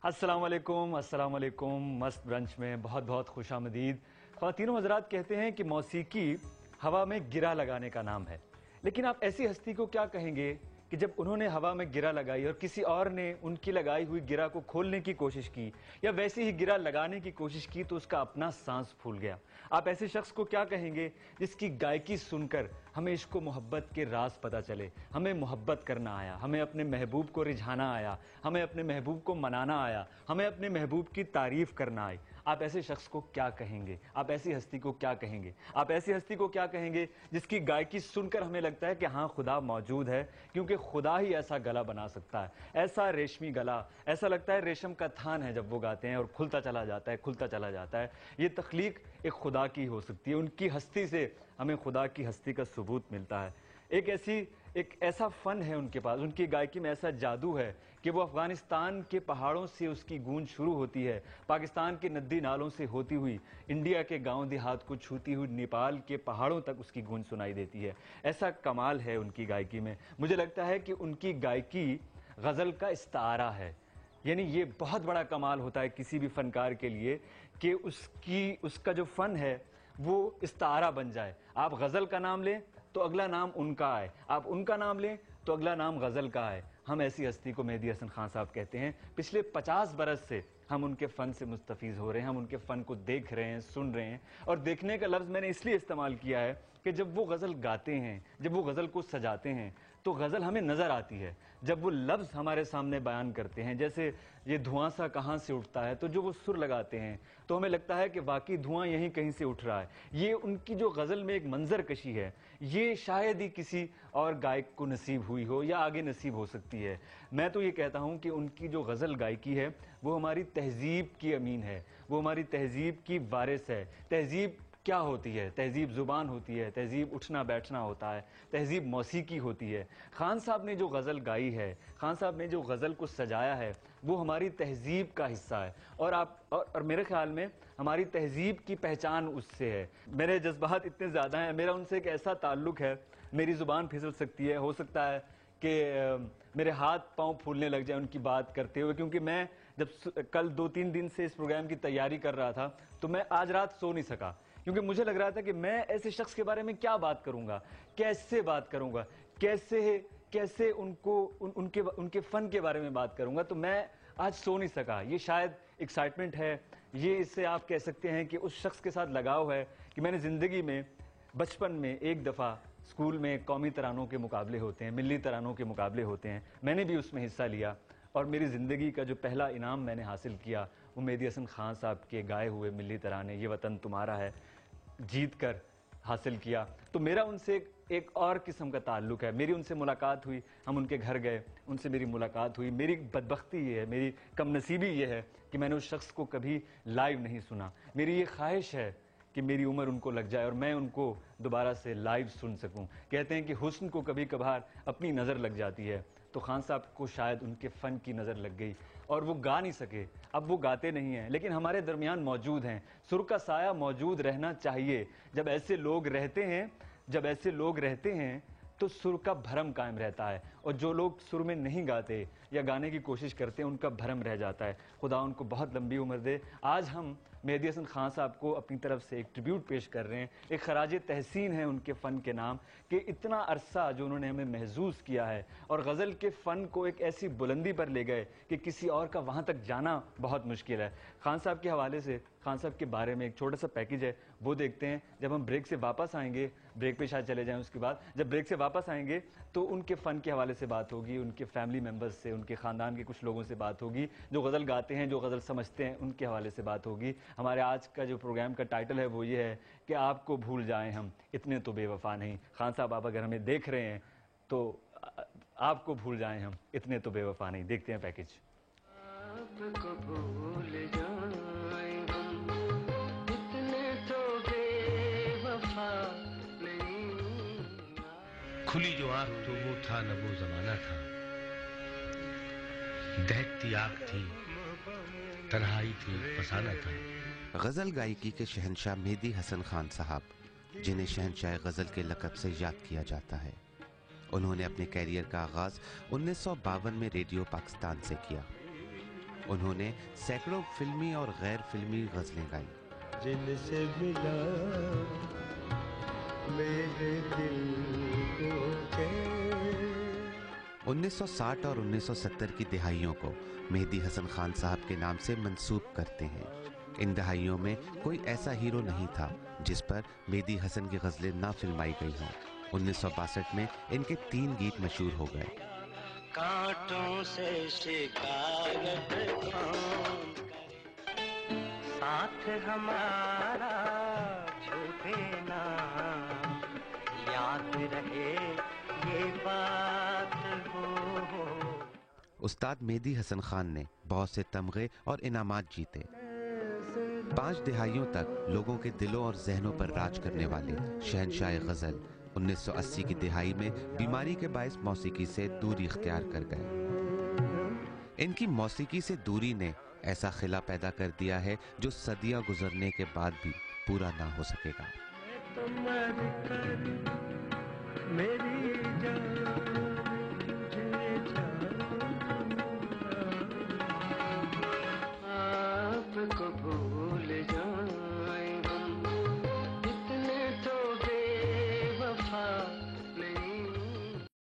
अस्सलाम वालेकुम मस्त ब्रंच में बहुत बहुत खुश आमदीद। ख़वातीन हज़रात कहते हैं कि मौसीकी हवा में गिरा लगाने का नाम है, लेकिन आप ऐसी हस्ती को क्या कहेंगे कि जब उन्होंने हवा में गिरा लगाई और किसी और ने उनकी लगाई हुई गिरा को खोलने की कोशिश की या वैसे ही गिरा लगाने की कोशिश की तो उसका अपना सांस फूल गया। आप ऐसे शख्स को क्या कहेंगे जिसकी गायकी सुनकर हमें इश्क व मोहब्बत के राज पता चले, हमें मोहब्बत करना आया, हमें अपने महबूब को रिझाना आया, हमें अपने महबूब को मनाना आया, हमें अपने महबूब की तारीफ करना आई। आप ऐसे शख्स को क्या कहेंगे? आप ऐसी हस्ती को क्या कहेंगे? आप ऐसी हस्ती को क्या कहेंगे जिसकी गायकी सुनकर हमें लगता है कि हाँ खुदा मौजूद है, क्योंकि खुदा ही ऐसा गला बना सकता है, ऐसा रेशमी गला, ऐसा लगता है रेशम का थान है जब वो गाते हैं और खुलता चला जाता है, खुलता चला जाता है। ये तख्लीक एक खुदा की हो सकती है, उनकी हस्ती से हमें खुदा की हस्ती का सबूत मिलता है। एक ऐसा फ़न है उनके पास, उनकी गायकी में ऐसा जादू है कि वो अफ़गानिस्तान के पहाड़ों से उसकी गूंज शुरू होती है, पाकिस्तान के नदी नालों से होती हुई इंडिया के गांव देहात को छूती हुई नेपाल के पहाड़ों तक उसकी गूंज सुनाई देती है। ऐसा कमाल है उनकी गायकी में। मुझे लगता है कि उनकी गायकी गज़ल का इस्तारा है, यानी ये बहुत बड़ा कमाल होता है किसी भी फ़नकार के लिए कि उसका जो फ़न है वो इस्तारा बन जाए। आप गज़ल का नाम लें तो अगला नाम उनका आए, आप उनका नाम लें तो अगला नाम गज़ल का आए। हम ऐसी हस्ती को मेहदी हसन खान साहब कहते हैं। पिछले 50 बरस से हम उनके फ़न से मुस्तफ़ीज़ हो रहे हैं, हम उनके फ़न को देख रहे हैं, सुन रहे हैं। और देखने का लफ्ज़ मैंने इसलिए इस्तेमाल किया है कि जब वो गज़ल गाते हैं, जब वो गज़ल को सजाते हैं तो गज़ल हमें नज़र आती है। जब वो लफ्ज़ हमारे सामने बयान करते हैं, जैसे ये धुआं सा कहाँ से उठता है, तो जो वो सुर लगाते हैं तो हमें लगता है कि वाकई धुआं यहीं कहीं से उठ रहा है। ये उनकी जो गज़ल में एक मंजर कशी है, ये शायद ही किसी और गायक को नसीब हुई हो या आगे नसीब हो सकती है। मैं तो ये कहता हूँ कि उनकी जो गज़ल गायकी है वो हमारी तहज़ीब की अमीन है, वो हमारी तहज़ीब की वारिस है। तहज़ीब क्या होती है? तहज़ीब ज़ुबान होती है, तहज़ीब उठना बैठना होता है, तहज़ीब मौसीकी होती है। खान साहब ने जो गज़ल गाई है, खान साहब ने जो गज़ल को सजाया है, वो हमारी तहज़ीब का हिस्सा है। और मेरे ख़्याल में हमारी तहज़ीब की पहचान उससे है। मेरे जज्बात इतने ज़्यादा हैं, मेरा उनसे एक ऐसा ताल्लुक़ है, मेरी ज़ुबान फिसल सकती है, हो सकता है कि मेरे हाथ पांव फूलने लग जाए उनकी बात करते हुए, क्योंकि मैं जब कल 2-3 दिन से इस प्रोग्राम की तैयारी कर रहा था तो मैं आज रात सो नहीं सका, क्योंकि मुझे लग रहा था कि मैं ऐसे शख्स के बारे में क्या बात करूंगा, कैसे बात करूंगा, कैसे उनके फ़न के बारे में बात करूंगा। तो मैं आज सो नहीं सका। ये शायद एक्साइटमेंट है, ये इससे आप कह सकते हैं कि उस शख्स के साथ लगाव है कि मैंने ज़िंदगी में बचपन में एक दफ़ा स्कूल में कौमी तरानों के मुकाबले होते हैं, मिली तरानों के मुकाबले होते हैं, मैंने भी उसमें हिस्सा लिया और मेरी ज़िंदगी का जो पहला इनाम मैंने हासिल किया वो मेहदी हसन खान साहब के गाए हुए मिली तराने ये वतन तुम्हारा है जीत कर हासिल किया। तो मेरा उनसे एक और किस्म का ताल्लुक़ है। मेरी उनसे मुलाकात हुई, हम उनके घर गए, उनसे मेरी मुलाकात हुई। मेरी बदबख्ती ये है, मेरी कमनसीबी ये है कि मैंने उस शख्स को कभी लाइव नहीं सुना। मेरी ये ख्वाहिश है कि मेरी उम्र उनको लग जाए और मैं उनको दोबारा से लाइव सुन सकूं। कहते हैं कि हुस्न को कभी कभार अपनी नज़र लग जाती है, तो खान साहब को शायद उनके फ़न की नज़र लग गई और वो गा नहीं सके। अब वो गाते नहीं हैं, लेकिन हमारे दरमियान मौजूद हैं। सुर का साया मौजूद रहना चाहिए। जब ऐसे लोग रहते हैं तो सुर का भरम कायम रहता है, और जो लोग सुर में नहीं गाते या गाने की कोशिश करते हैं उनका भरम रह जाता है। खुदा उनको बहुत लंबी उम्र दे। आज हम मेहदी हसन खान साहब को अपनी तरफ से एक ट्रिब्यूट पेश कर रहे हैं, एक खराज तहसीन है उनके फ़न के नाम कि इतना अरसा जो उन्होंने हमें महसूस किया है और गज़ल के फ़न को एक ऐसी बुलंदी पर ले गए कि किसी और का वहाँ तक जाना बहुत मुश्किल है। खान साहब के हवाले से, खान साहब के बारे में एक छोटा सा पैकेज है, वो देखते हैं। जब हम ब्रेक से वापस आएंगे, ब्रेक पे शायद चले जाएं, उसके बाद जब ब्रेक से वापस आएंगे तो उनके फ़न के हवाले से बात होगी, उनके फैमिली मेम्बर्स से, उनके ख़ानदान के कुछ लोगों से बात होगी, जो गज़ल गाते हैं, जो गज़ल समझते हैं, उनके हवाले से बात होगी। हमारे आज का जो प्रोग्राम का टाइटल है वो ये है कि आपको भूल जाएं हम, इतने तो बेवफा नहीं। खान साहब आप अगर हमें देख रहे हैं तो आपको भूल जाएं हम, इतने तो बेवफा नहीं। देखते हैं पैकेज। आपको भूल जाएं हम, इतने तो बेवफा नहीं। खुली जो आँख तो वो था न वो जमाना था, दहकती आग थी, तन्हाई थी, फसाना था। गजल गायकी के शहंशाह मेहदी हसन खान साहब, जिन्हें शहंशाह गजल के लक़ब से याद किया जाता है, उन्होंने अपने कैरियर का आगाज 1952 में रेडियो पाकिस्तान से किया। انہوں نے سینکڑوں فلمی اور غیر فلمی غزلیں گائیں۔ جن سے ملا میرے دل کو چین۔ 1960 اور 1970 کی دہائیوں کو مہدی حسن خان صاحب کے نام سے منسوب کرتے ہیں۔ ان دہائیوں میں کوئی ایسا ہیرو نہیں تھا جس پر مہدی حسن کی غزلیں نہ فلمائی گئی ہوں۔ 1962 میں ان کے 3 گیت مشہور ہو گئے۔ کانٹوں سے شکایت کون کرے، ساتھ ہمارا چھوٹے نہ، یاد رہے یہ بات ہو۔ استاد مہدی حسن خان نے بہت سے تمغے اور انعامات جیتے۔ 5 دہائیوں تک لوگوں کے دلوں اور ذہنوں پر راج کرنے والے شہنشاہ غزل 1980 کی دہائی میں بیماری کے باعث موسیقی سے دوری اختیار کر گئے۔ ان کی موسیقی سے دوری نے ایسا خلا پیدا کر دیا ہے جو صدیاں گزرنے کے بعد بھی پورا نہ ہو سکے گا۔ میری جان